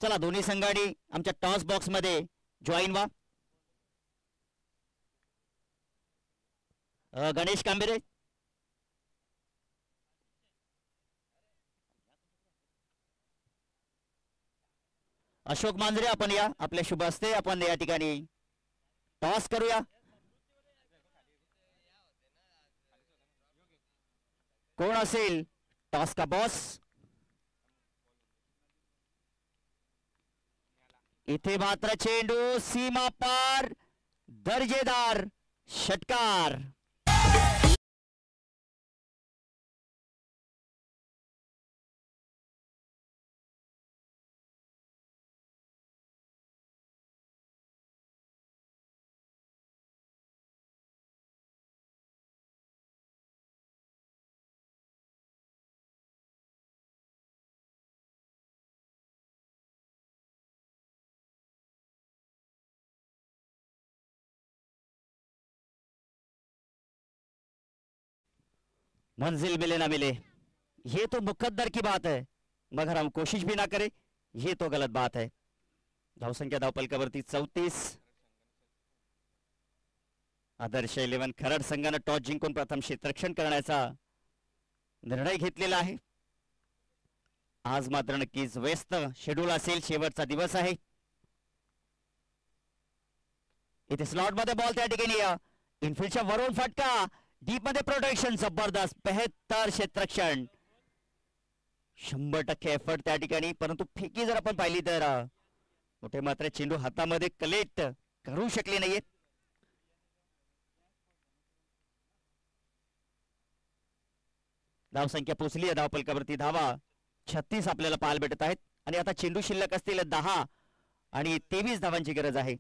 चला दोन्ही संघांनी आमच्या टॉस बॉक्स मध्ये जॉईन व्हा. गणेश कांबेरे, अशोक मांजरे, आपण या. आपल्या शुभ हस्ते आपण या ठिकाणी टॉस करूया. कोण असेल टॉस का बॉस? इथे मात्र चेंडू सीमा पार, दर्जेदार षटकार. मंजिल मिले ना मिले ये तो मुकद्दर की बात है, मगर हम कोशिश भी ना करें ये तो गलत बात है. धावसंख्या धावपलकावरती 34. आदर्श 11 खरड संघानं टॉस जिंकून प्रथम क्षेत्ररक्षण करण्याचा निर्णय घेतलेला आहे. आज मात्र नक्कीच व्यस्त शेड्यूल असेल. शेवटचा दिवस आहे. इथे स्लॉट मध्ये बॉल त्या ठिकाणी इनफिल्डच्या वरून फटका. डीप मध्ये प्रोटेक्शन जबरदस्त. 72 क्षेत्ररक्षण. 100% एफर्ट त्या ठिकाणी. परंतु फेकी जर आपण पाहिली तर मोठे मात्र चेंडू हातामध्ये कलेक्ट करू शकले नाहीये. धावसंख्या पोचली आहे धावपलकावरती. धावा 36 आपल्याला पाहायला भेटत आहेत. आणि आता चेंडू शिल्लक असतील 10 आणि 23 धावांची गरज आहे.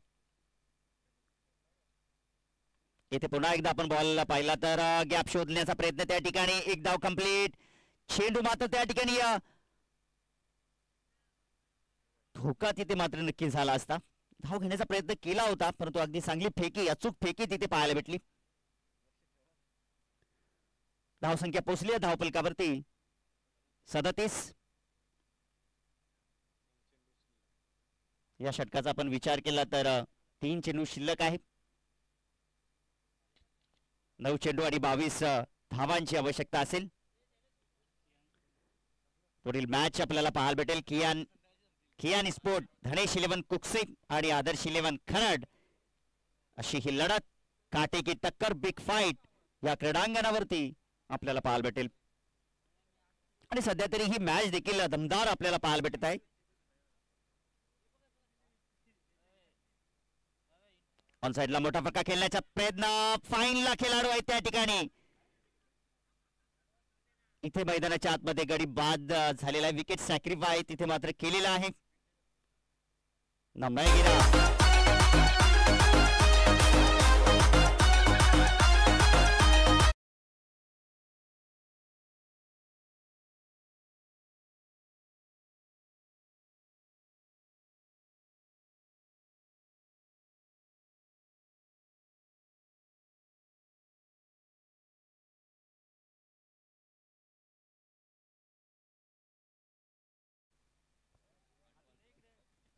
येथे पुन्हा एकदा आपण बॉल पाहिला तर गॅप शोधण्याचा प्रयत्न त्या ठिकाणी. एक धाव कंप्लीट. चेंडू मात्र त्या ठिकाणी धोका तिथे मात्र नक्की झाला असता. धाव घेण्याचा प्रयत्न केला होता परंतु अगदी चांगली फेकी, अचूक फेकी तिथे पाहायला भेटली. धावसंख्या पोचली आहे धावपलकावरती 37. या षटकाचा आपण विचार केला तर 3 चेंडू शिल्लक आहे. 9 चेंडू आणि 22 धावांची आवश्यकता असेल. पुढील मॅच आपल्याला पाहायला भेटेल कियान स्पोर्ट धनेश 11 कुक्सी आणि आदर्श 11 खरड अशी ही लढत, काटेकी टक्कर, बिग फाईट या क्रीडांगणावरती आपल्याला पाहायला भेटेल. आणि सध्या तरी ही मॅच देखील दमदार आपल्याला पाहायला भेटत आहे. ऑन साइडला मोठा फटका खेळण्याचा प्रयत्न, फाईनला खेळाडू आहे त्या ठिकाणी. इथे मैदानाच्या आतमध्ये गडी बाद झालेला आहे, विकेट सॅक्रिफाय तिथे मात्र केलेला आहे.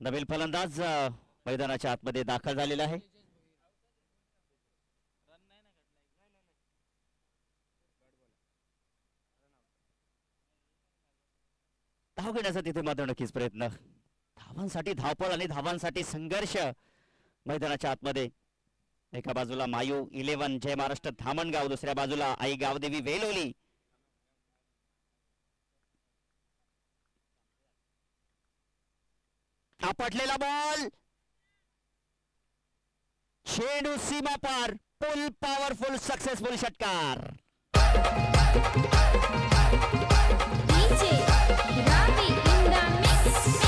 नवीन फलंदाज मैदानाच्या आतमध्ये दाखल झालेला आहे. धाव घेण्याचा तिथे मात्र नक्कीच प्रयत्न, धावांसाठी धावपळ आणि धावांसाठी संघर्ष मैदानाच्या आतमध्ये. एका बाजूला मायू 11 जय महाराष्ट्र धामणगाव, दुसऱ्या बाजूला आई गावदेवी वेलोली. आपटलेला बॉल, चेंडू सीमा पार, फुल पॉवरफुल सक्सेसफुल षटकार. DJ Ravi in the mix.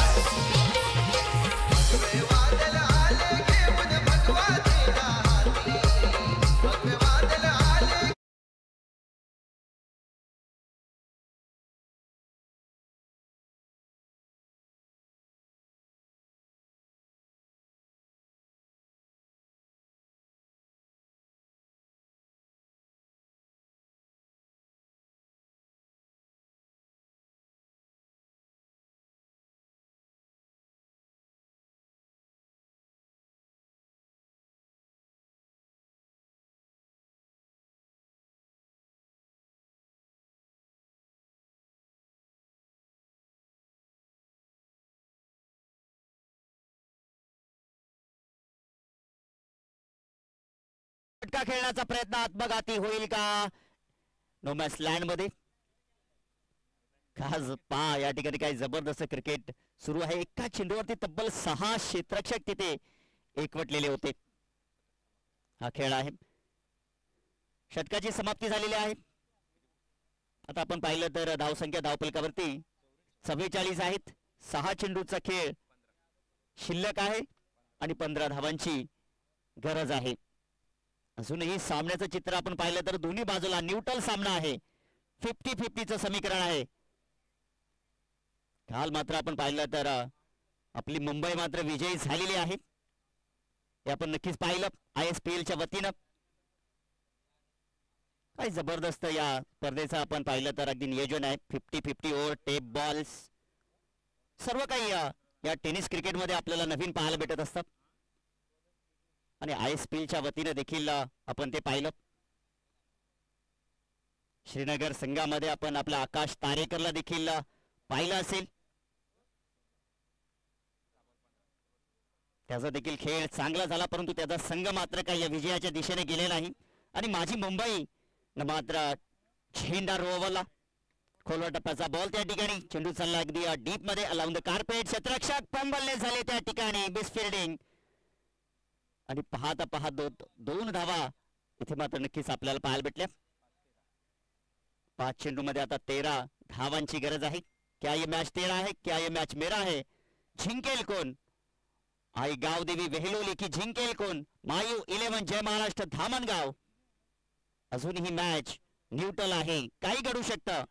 फटका खेळण्याचा प्रयत्न आत्मघाती होईल का नो मॅच लँड मध्ये. खास पा या ठिकाणी काही जबरदस्त क्रिकेट सुरू आहे. एका चेंडूवरती तब्बल 6 क्षेत्ररक्षक तिथे एकवटलेले होते. हा खेळ आहे, षटकाची समाप्ती झालेली आहे. आता आपण पाहिलं तर धावसंख्या धावफलकावरती 44 आहेत. 6 चेंडूचा खेळ शिल्लक आहे आणि 15 धावांची गरज आहे. अजूनही सामन्याचं चित्र आपण पाहिलं तर दोन्ही बाजूला न्यूट्रल सामना आहे, 50-50चं समीकरण आहे. काल मात्र आपण पाहिलं तर आपली मुंबई मात्र विजयी झालेली आहे. हे आपण नक्कीच पाहिलं ISPL च्या वतीनं. काय जबरदस्त या स्पर्धेचं आपण पाहिलं तर अगदी नियोजन आहे. 50-50 ओव्हर, टेप बॉल्स, सर्व काही या टेनिस क्रिकेटमध्ये आपल्याला नवीन पाहायला भेटत असतात. आणि ISPL च्या वतीनं देखील आपण ते पाहिलं. श्रीनगर संघामध्ये आपण आपला आकाश तारेकरला देखील पाहिलं असेल. त्याचा देखील खेळ चांगला झाला, परंतु त्याचा संघ मात्र काही या विजयाच्या दिशेने गेले नाही. आणि माझी मुंबई मात्र झेंडा रोवला. खोलवर टप्प्याचा बॉल त्या ठिकाणी, चेंडू चालला अगदी डीप मध्ये, अलाउंड द कार्पेट. क्षेत्ररक्षक पंबलने झाले त्या ठिकाणी, बेस्ट फिल्डिंग. आणि पाहता पाहत 2 धावा इथे मात्र नक्कीच आपल्याला पाहायला भेटल्या. 5 चेंडू मध्ये आता 13 धावांची गरज आहे. क्या ये मॅच तेरा है, क्या ये मॅच मेरा है? जिंकेल कोण? आई गावदेवी वेहलोली की जिंकेल कोण? मायू 11 जय महाराष्ट्र धामणगाव. अजूनही मॅच न्यूट्रल आहे, काही घडू शकतं.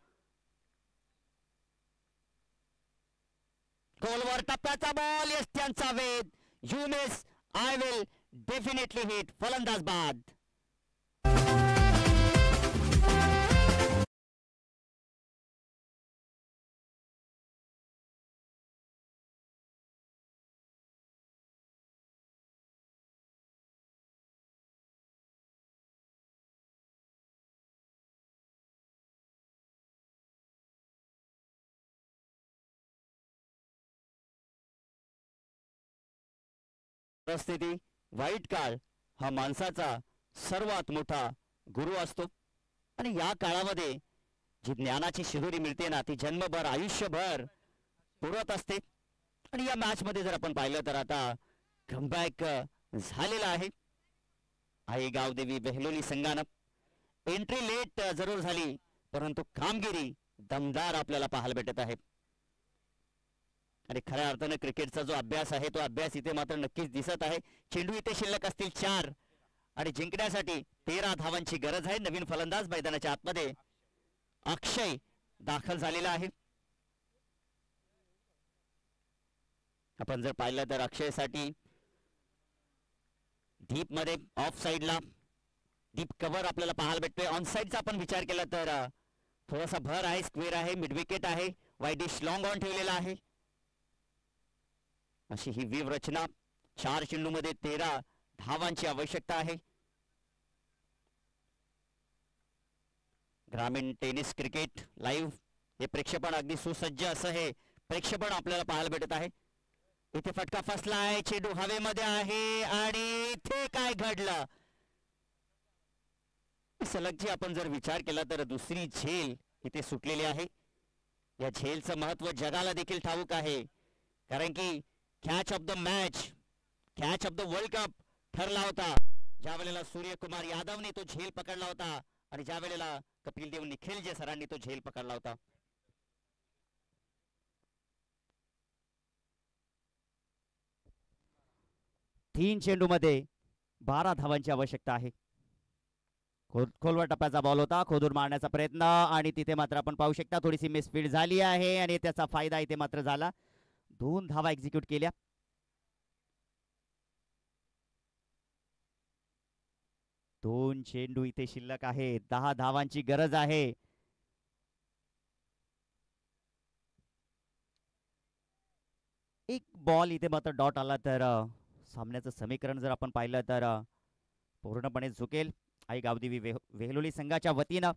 गोलवर टप्प्याचा बॉल, यस त्यांचा वेध. You miss, I will definitely hit. फलंदाज बाद. परिस्थिती वाईट काळ हा माणसाचा सर्वात मोठा गुरु असतो आणि या काळामध्ये जी ज्ञानाची शिदोरी मिळते ना ती जन्मभर आयुष्यभर पुरत असते. आणि या मॅच मध्ये जर आपण पाहिलं तर आता कमबॅक झालेला आहे. आई गावदेवी बेहलोली संघानं एंट्री लेट जरूर झाली परंतु कामगिरी दमदार आपल्याला पाहायला भेटत आहे. आणि खऱ्या अर्थानं क्रिकेटचा जो अभ्यास आहे तो अभ्यास इथे मात्र नक्कीच दिसत आहे. चेंडू इथे शिल्लक असतील 4 आणि जिंकण्यासाठी 13 धावांची गरज आहे. नवीन फलंदाज मैदानाच्या आतमध्ये अक्षय दाखल झालेला आहे. आपण जर पाहिलं तर अक्षयसाठी डीप मध्ये ऑफ साइडला डीप कव्हर आपल्याला पाहायला भेटतोय. ऑन साइडचा आपण विचार केला तर थोडासा भर आहे, स्क्वेअर आहे, मिड विकेट आहे, वाईडिश लॉंग ऑन ठेवलेला आहे. अशी ही व्यूह रचना. 4 चेंडूमध्ये 13 धावांची आवश्यकता आहे. ग्रामीण टेनिस क्रिकेट लाईव्ह हे प्रेक्षेपण अगदी सुसज्ज असं हे प्रेक्षेपण आपल्याला पाहायला भेटत आहे. इथे फटका फसला आहे, चेंडू हवेमध्ये आहे आणि इथे काय घडलं. सलगची आपण जर विचार केला तर दुसरी झेल इथे सुटलेली आहे. या झेलचं महत्व जगाला देखील ठाऊक आहे कारण की catch of the match, catch of the world cup ठरला होता ज्या वेळेला सूर्यकुमार यादवने तो झेल पकडला होता आणि ज्या वेळेला कपिल देव निखिलजे सरांनी तो झेल पकडला होता. तीन चेंडूमध्ये 12 धावांची आवश्यकता आहे. खोलवर टप्प्याचा बॉल होता, खोदून मारण्याचा प्रयत्न आणि तिथे मात्र आपण पाहू शकता थोडीशी मिसफील्ड झाली आहे आणि त्याचा फायदा इथे मात्र झाला. 2 धावा एक्झिक्यूट केल्या. दोन चेंडू इथे शिल्लक आहे. 10 धावांची गरज आहे. एक बॉल इथे मात्र डॉट आला तर सामन्याचं समीकरण जर आपण पाहिलं तर पूर्णपणे झुकेल. आई गावदेवी वेहलोली संघाच्या वतीनं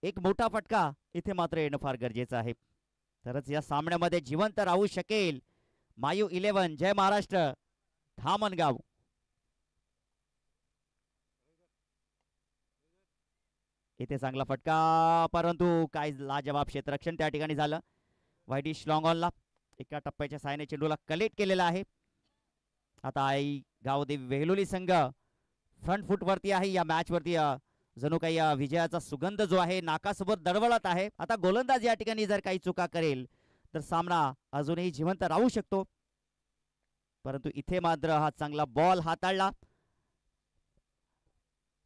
एक मोठा फटका इथे मात्र येणं फार गरजेचं आहे तरच या सामन्यामध्ये जिवंत राहू शकेल मायू 11 जय महाराष्ट्र धामणगाव. इथे चांगला फटका परंतु काय लाजवाब क्षेत्ररक्षण त्या ठिकाणी झालं. वाईडिश लॉंग ऑनला एका टप्प्याच्या साहाय्याने चेंडूला कलेक्ट केलेला आहे. आता आई गावदेवी वेहलोली संघ फ्रंट फुट वरती आहे. या मॅच वरती जणू काही विजयाचा सुगंध जो आहे नाकासोबत दडवळत आहे. आता गोलंदाज या ठिकाणी जर काही चुका करेल तर सामना अजूनही जिवंत राहू शकतो परंतु इथे मात्र हा चांगला बॉल हाताळला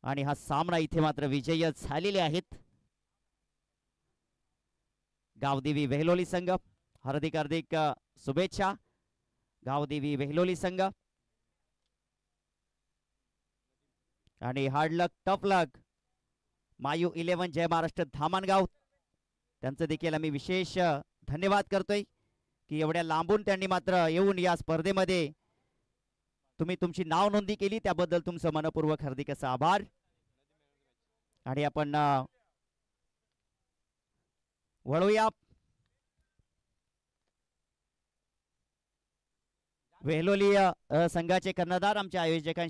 आणि हा सामना इथे मात्र विजयी झालेले आहेत गावदेवी वेहलोली संघ. हार्दिक हार्दिक शुभेच्छा गावदेवी वेहलोली संघ. आणि हार्ड लक टफ लक मायू 11 जय महाराष्ट्र धामणगाव. त्यांचं देखील आम्ही विशेष धन्यवाद करतोय की एवढ्या लांबून त्यांनी मात्र येऊन या स्पर्धेमध्ये तुम्ही तुमची नाव नोंदणी केली त्याबद्दल तुमचं मनपूर्वक हार्दिक असा आभार. आणि आपण वळूया वेहलोली संघाचे कर्णधार आमच्या आयोजकांशी